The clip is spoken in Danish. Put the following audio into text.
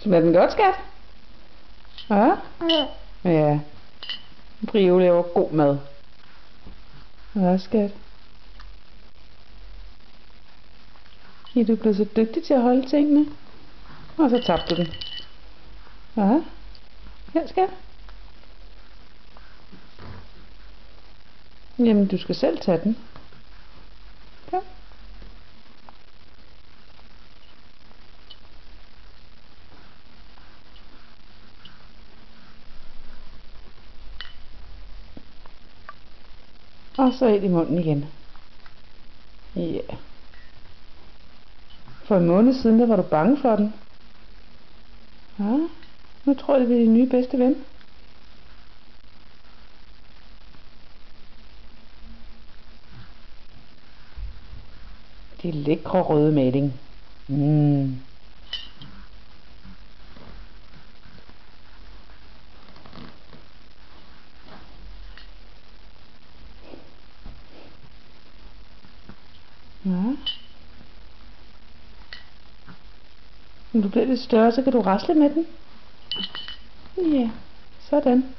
Smager den godt, skat? Ja? Ja. Brio laver god mad. Ja, skat. Ja, du er blevet så dygtig til at holde tingene. Og så tabte du den. Ja. Ja, skat. Jamen, du skal selv tage den. Ja. Og så ind i munden igen. Ja. Yeah. For en måned siden, der var du bange for den. Ja. Nu tror jeg, det er din nye bedste ven. Det er lækre røde maling. Ja. Når du bliver lidt større, så kan du rasle med den. Ja, sådan.